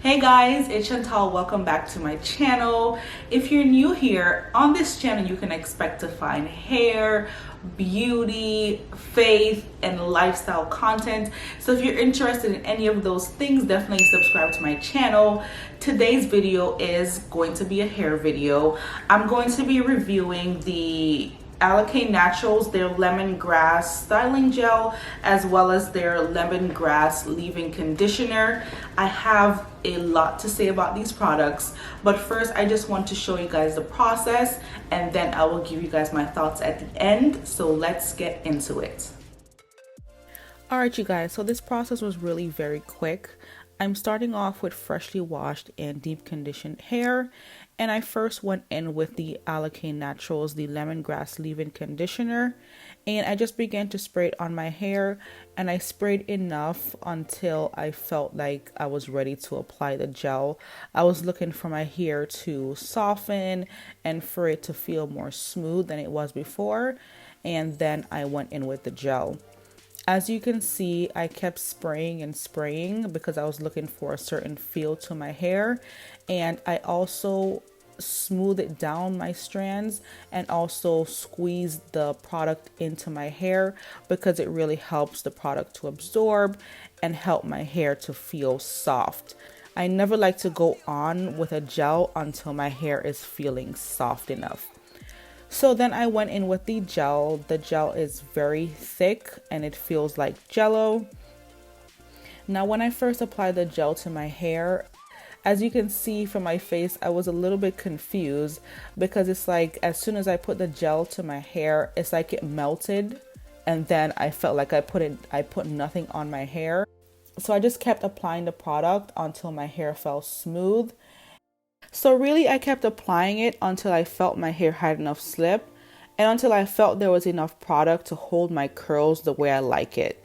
Hey guys, it's Chantal. Welcome back to my channel. If you're new here, on this channel you can expect to find hair, beauty, faith, and lifestyle content. So if you're interested in any of those things, definitely subscribe to my channel. Today's video is going to be a hair video. I'm going to be reviewing the Alikay Naturals, their lemongrass styling gel, as well as their lemongrass leave-in conditioner. I have a lot to say about these products, but first I just want to show you guys the process, and then I will give you guys my thoughts at the end. So let's get into it. All right, you guys, so this process was really very quick. I'm starting off with freshly washed and deep conditioned hair, and I first went in with the Alikay Naturals, the lemongrass leave-in conditioner, and I just began to spray it on my hair, and I sprayed enough until I felt like I was ready to apply the gel. I was looking for my hair to soften and for it to feel more smooth than it was before, and then I went in with the gel. As you can see, I kept spraying and spraying because I was looking for a certain feel to my hair, and I also smoothed down my strands and also squeezed the product into my hair because it really helps the product to absorb and help my hair to feel soft. I never like to go on with a gel until my hair is feeling soft enough. So then I went in with the gel. The gel is very thick and it feels like jello. Now when I first applied the gel to my hair, as you can see from my face, I was a little bit confused because it's like as soon as I put the gel to my hair, it's like it melted, and then I felt like I put nothing on my hair. So I just kept applying the product until my hair felt smooth. So really I kept applying it until I felt my hair had enough slip and until I felt there was enough product to hold my curls the way I like it.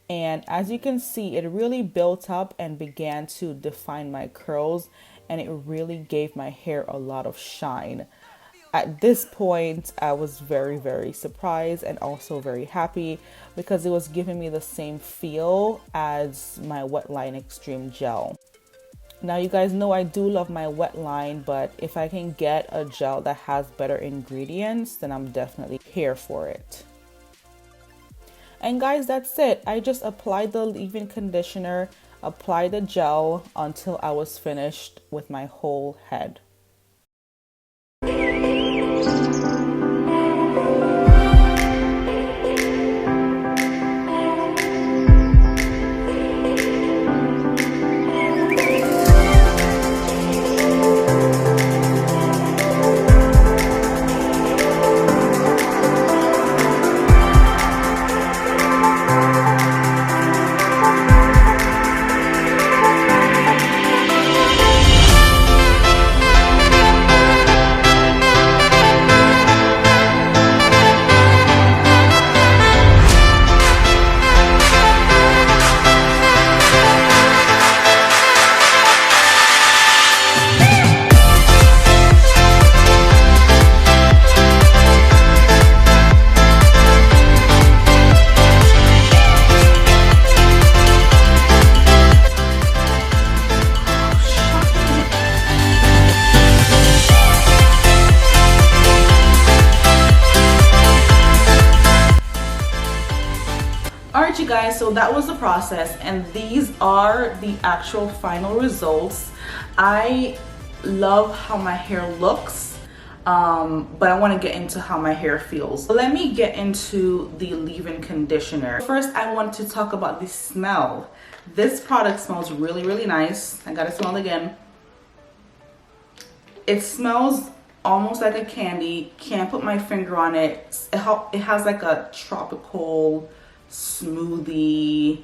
And as you can see, it really built up and began to define my curls, and it really gave my hair a lot of shine. At this point, I was very surprised and also very happy because it was giving me the same feel as my Wetline Xtreme Gel. Now you guys know I do love my Wetline, but if I can get a gel that has better ingredients, then I'm definitely here for it. And guys, that's it. I just applied the leave-in conditioner, applied the gel until I was finished with my whole head. Alright you guys, so that was the process, and these are the actual final results. I love how my hair looks, but I want to get into how my hair feels. Let me get into the leave-in conditioner. First, I want to talk about the smell. This product smells really nice. I gotta smell it again. It smells almost like a candy. Can't put my finger on it. It has like a tropical smoothie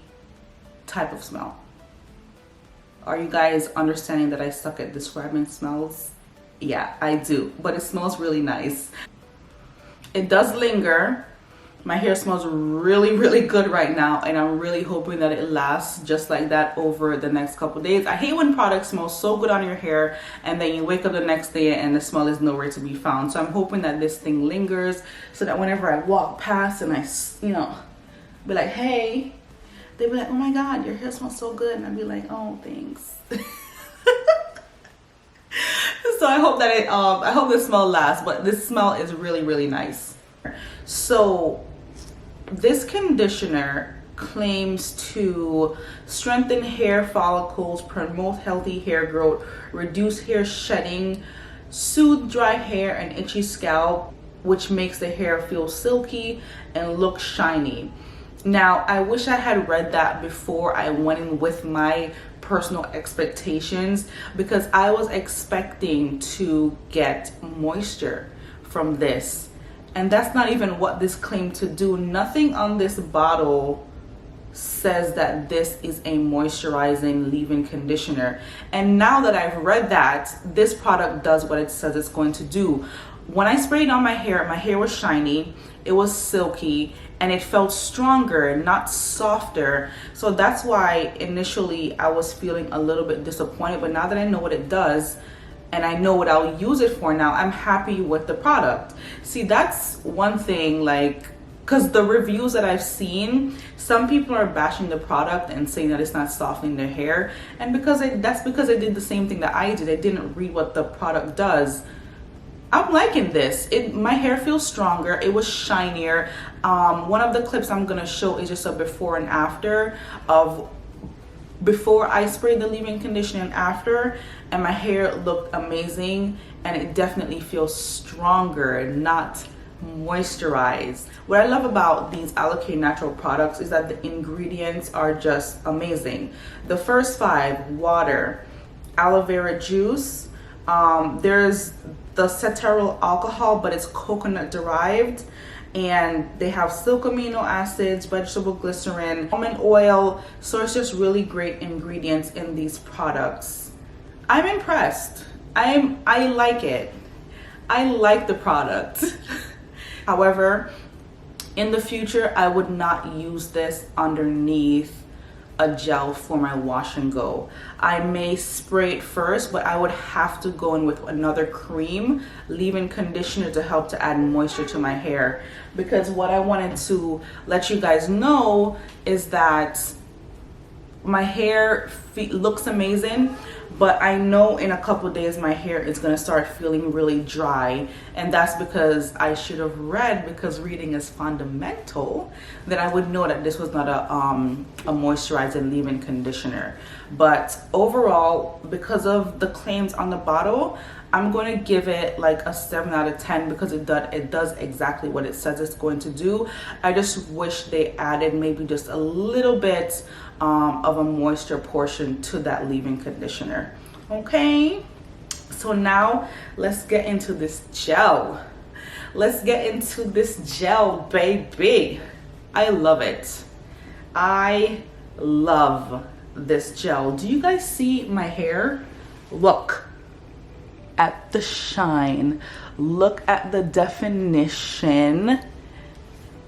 type of smell. Are you guys understanding that I suck at describing smells? Yeah, I do, but it smells really nice. It does linger. My hair smells really good right now, and I'm really hoping that it lasts just like that over the next couple days. I hate when products smell so good on your hair and then you wake up the next day and the smell is nowhere to be found. So I'm hoping that this thing lingers so that whenever I walk past and I, be like, hey, they'd be like, oh my god, your hair smells so good, and I'd be like, oh, thanks. hope that I hope this smell lasts, but this smell is really, really nice. So this conditioner claims to strengthen hair follicles, promote healthy hair growth, reduce hair shedding, soothe dry hair and itchy scalp, which makes the hair feel silky and look shiny. Now, I wish I had read that before I went in with my personal expectations, because I was expecting to get moisture from this, and that's not even what this claimed to do. Nothing on this bottle says that this is a moisturizing leave-in conditioner. And now that I've read that, this product does what it says it's going to do. When I sprayed it on my hair was shiny, it was silky, and it felt stronger, not softer. So that's why initially I was feeling a little bit disappointed, but now that I know what it does and I know what I'll use it for now, I'm happy with the product. See, that's one thing, like, because the reviews that I've seen, some people are bashing the product and saying that it's not softening their hair, and that's because I did the same thing that I did. I didn't read what the product does. I'm liking this. My hair feels stronger. It was shinier. One of the clips I'm gonna show is just a before and after of before I sprayed the leave-in conditioner and after, and my hair looked amazing, and it definitely feels stronger, not moisturized. What I love about these Alikay Natural products is that the ingredients are just amazing. The first 5: water, aloe vera juice, there's the cetearyl alcohol, but it's coconut derived, and they have silk amino acids, vegetable glycerin, almond oil. So it's just really great ingredients in these products. I'm impressed. I like it. I like the product. However, in the future, I would not use this underneath a gel for my wash and go. I may spray it first, but I would have to go in with another cream, leave-in conditioner, to help to add moisture to my hair. Because what I wanted to let you guys know is that my hair looks amazing, but I know in a couple days my hair is going to start feeling really dry, and that's because I should have read, because reading is fundamental, that I would know that this was not a moisturizing leave-in conditioner. But overall, because of the claims on the bottle, I'm going to give it like a 7 out of 10, because it does exactly what it says it's going to do. I just wish they added maybe just a little bit of a moisture portion to that leave-in conditioner. Okay, so now let's get into this gel. Let's get into this gel, baby. I love it. I love this gel. Do you guys see my hair? Look at the shine. Look at the definition.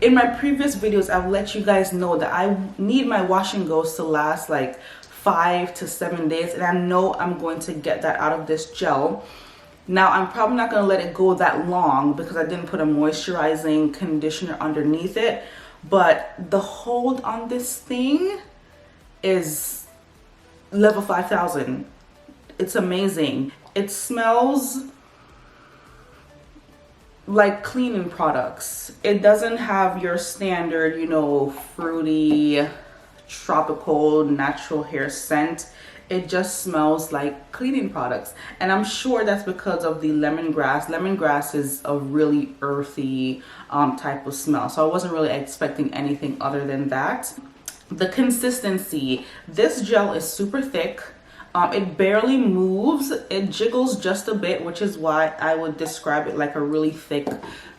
In my previous videos, I've let you guys know that I need my wash and goes to last like 5 to 7 days, and I know I'm going to get that out of this gel. Now, I'm probably not going to let it go that long because I didn't put a moisturizing conditioner underneath it, but the hold on this thing is level 5000. It's amazing. It smells like cleaning products. It doesn't have your standard, you know, fruity, tropical, natural hair scent. It just smells like cleaning products. And I'm sure that's because of the lemongrass. Lemongrass is a really earthy type of smell. So I wasn't really expecting anything other than that. The consistency, this gel is super thick. It barely moves. It jiggles just a bit, which is why I would describe it like a really thick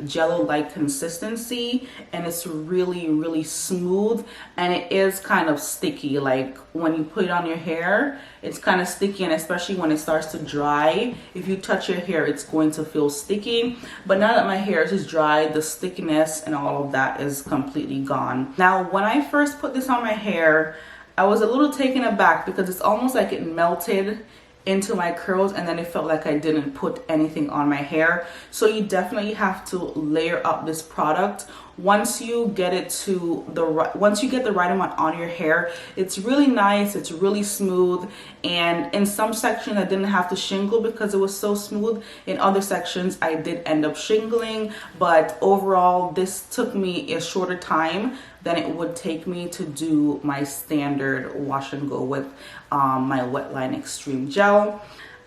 jello-like consistency, and it's really, really smooth, and it is kind of sticky. Like when you put it on your hair, it's kind of sticky, and especially when it starts to dry, if you touch your hair, it's going to feel sticky. But now that my hair is dry, the stickiness and all of that is completely gone. Now, when I first put this on my hair, I was a little taken aback because it's almost like it melted into my curls, and then it felt like I didn't put anything on my hair. So you definitely have to layer up this product once you get it to the right, once you get the right amount on your hair, it's really nice, it's really smooth. And in some sections I didn't have to shingle because it was so smooth. In other sections I did end up shingling, but overall this took me a shorter time than it would take me to do my standard wash and go with my Wetline Xtreme Gel.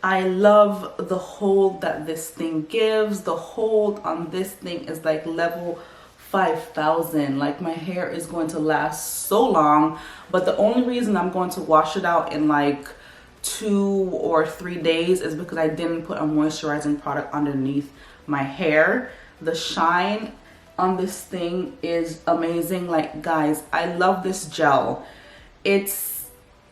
I love the hold that this thing gives. The hold on this thing is like level 5,000. Like, my hair is going to last so long, but the only reason I'm going to wash it out in like 2 or 3 days is because I didn't put a moisturizing product underneath my hair. The shine on this thing is amazing. Like, guys, I love this gel.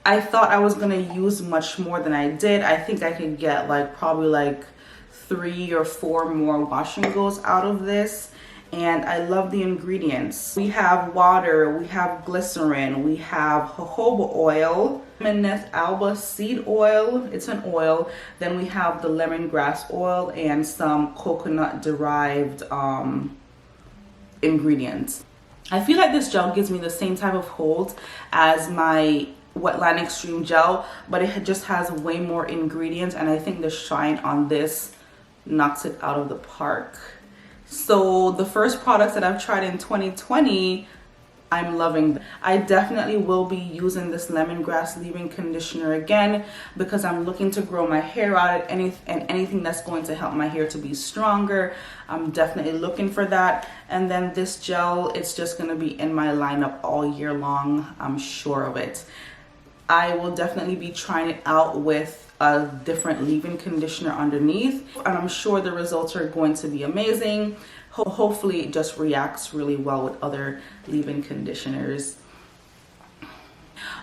I thought I was gonna use much more than I did. I think I could get like probably like 3 or 4 more wash and goes out of this. And I love the ingredients. We have water, we have glycerin, we have jojoba oil, Maneth alba seed oil, it's an oil. Then we have the lemongrass oil and some coconut derived ingredients. I feel like this gel gives me the same type of hold as my Wetline Xtreme Gel, but it just has way more ingredients, and I think the shine on this knocks it out of the park. So the first products that I've tried in 2020, I'm loving them. I definitely will be using this lemongrass leave-in conditioner again because I'm looking to grow my hair out, and anything that's going to help my hair to be stronger, I'm definitely looking for that. And then this gel, it's just going to be in my lineup all year long, I'm sure of it. I will definitely be trying it out with a different leave-in conditioner underneath, and I'm sure the results are going to be amazing. Hopefully it just reacts really well with other leave-in conditioners.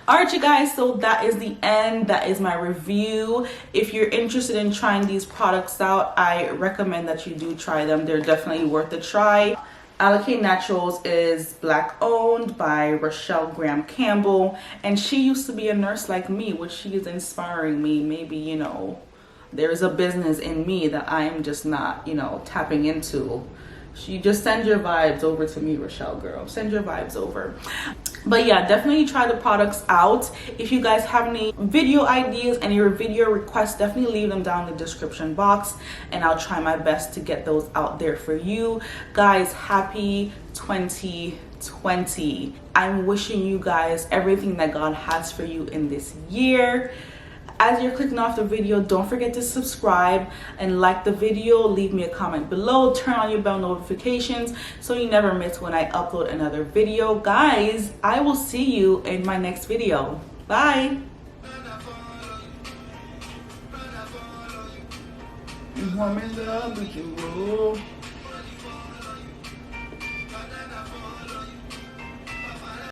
Alright, you guys, so that is the end. That is my review. If you're interested in trying these products out, I recommend that you do try them. They're definitely worth a try. Alikay Naturals is Black owned by Rochelle Graham Campbell, and she used to be a nurse like me, which she is inspiring me. Maybe, you know, there's a business in me that I'm just not, you know, tapping into. You just send your vibes over to me, Rochelle girl. Send your vibes over. But yeah, definitely try the products out. If you guys have any video ideas and your video requests, definitely leave them down in the description box, and I'll try my best to get those out there for you guys. Happy 2020. I'm wishing you guys everything that God has for you in this year. As you're clicking off the video, don't forget to subscribe and like the video. Leave me a comment below. Turn on your bell notifications so you never miss when I upload another video. Guys, I will see you in my next video. Bye. I'm in love with you.